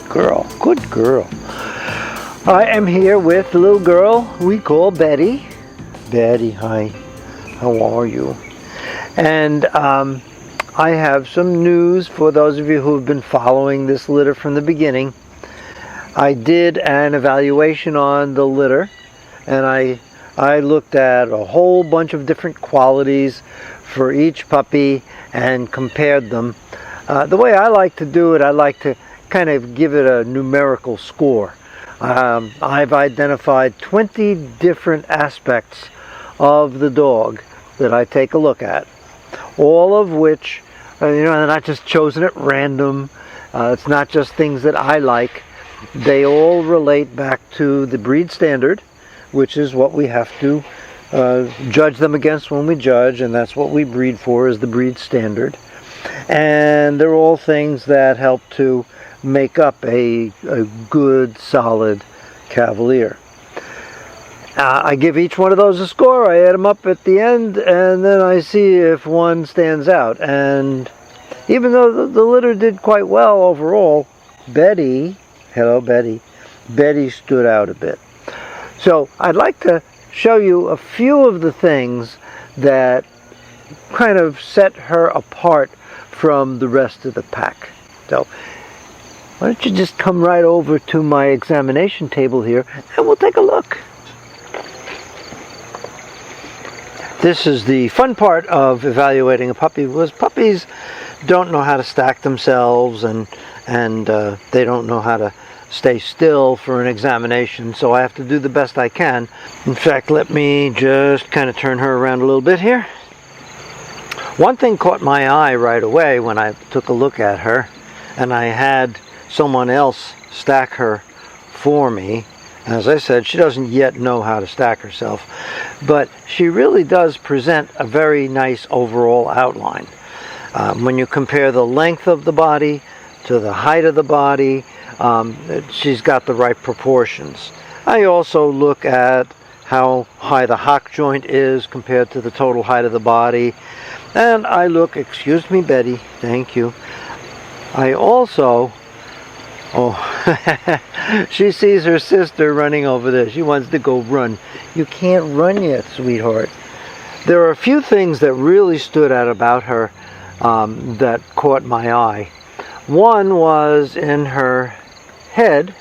girl. Good girl. I am here with the little girl we call Betty. Betty, hi. How are you? And I have some news for those of you who have been following this litter from the beginning. I did an evaluation on the litter, and I looked at a whole bunch of different qualities for each puppy and compared them. The way I like to do it, I like to kind of give it a numerical score. I've identified 20 different aspects of the dog that I take a look at, all of which, they're not just chosen at random. It's not just things that I like. They all relate back to the breed standard, which is what we have to judge them against when we judge, and that's what we breed for, is the breed standard. And they're all things that help to make up a good, solid Cavalier. I give each one of those a score. I add them up at the end, and then I see if one stands out. And even though the litter did quite well overall, Betty, hello Betty, Betty stood out a bit. So I'd like to show you a few of the things that kind of set her apart from the rest of the pack. So why don't you just come right over to my examination table here and we'll take a look. This is the fun part of evaluating a puppy, because puppies don't know how to stack themselves and they don't know how to stay still for an examination, so I have to do the best I can. In fact, let me just kind of turn her around a little bit here. One thing caught my eye right away when I took a look at her, and I had someone else stack her for me. As I said, she doesn't yet know how to stack herself, but she really does present a very nice overall outline. When you compare the length of the body to the height of the body, she's got the right proportions. I also look at how high the hock joint is compared to the total height of the body. And I look, excuse me Betty, thank you. I also, she sees her sister running over there. She wants to go run. You can't run yet, sweetheart. There are a few things that really stood out about her that caught my eye. One was in her head.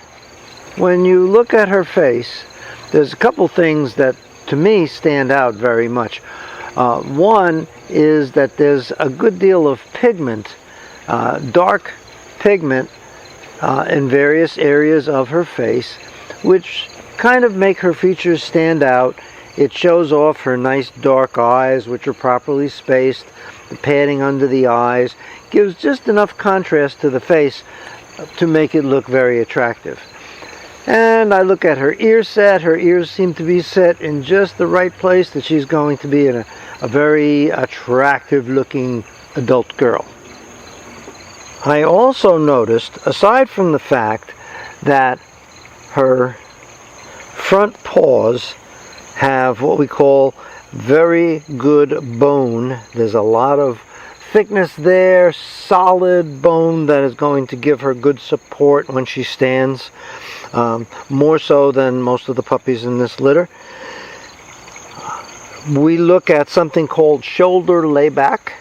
When you look at her face, there's a couple things that to me stand out very much. One is that there's a good deal of pigment, dark pigment in various areas of her face, which kind of make her features stand out. It shows off her nice dark eyes, which are properly spaced. The padding under the eyes gives just enough contrast to the face to make it look very attractive. And I look at her ear set. Her ears seem to be set in just the right place that she's going to be a very attractive looking adult girl. I also noticed, aside from the fact that her front paws have what we call very good bone. There's a lot of thickness there, solid bone that is going to give her good support when she stands, more so than most of the puppies in this litter. We look at something called shoulder layback,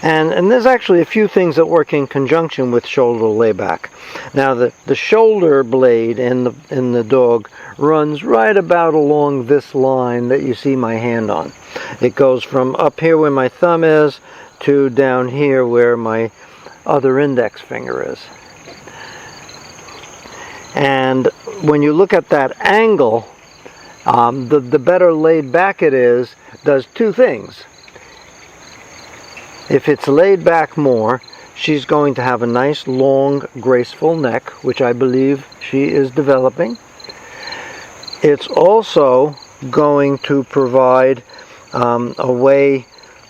and there's actually a few things that work in conjunction with shoulder layback. Now the shoulder blade in the dog runs right about along this line that you see my hand on. It goes from up here where my thumb is to down here where my other index finger is. And when you look at that angle, the better laid back it is, does two things. If it's laid back more, she's going to have a nice, long, graceful neck, which I believe she is developing. It's also going to provide a way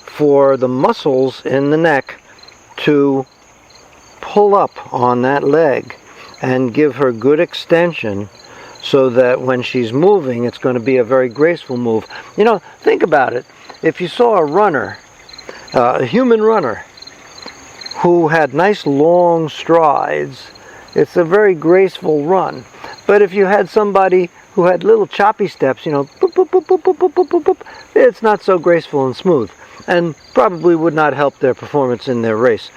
for the muscles in the neck to pull up on that leg and give her good extension, so that when she's moving, it's going to be a very graceful move. You know, think about it. If you saw a runner, a human runner, who had nice long strides It's a very graceful run. But if you had somebody who had little choppy steps, you know, boop, boop, boop, boop, boop, boop, boop, boop, boop, it's not so graceful and smooth, and probably would not help their performance in their race.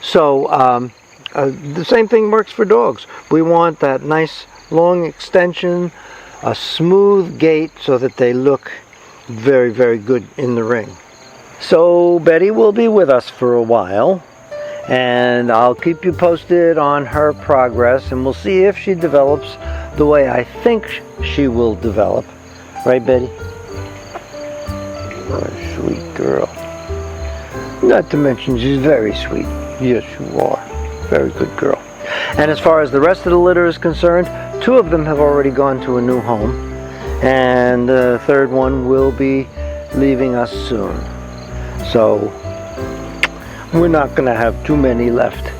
So the same thing works for dogs. We want that nice long extension, a smooth gait so that they look very, very good in the ring. So Betty will be with us for a while, and I'll keep you posted on her progress, and we'll see if she develops the way I think she will develop. Right, Betty? What a sweet girl. Not to mention she's very sweet. Yes, you are. Very good girl. And as far as the rest of the litter is concerned, 2 of them have already gone to a new home, and the 3rd one will be leaving us soon. So we're not going to have too many left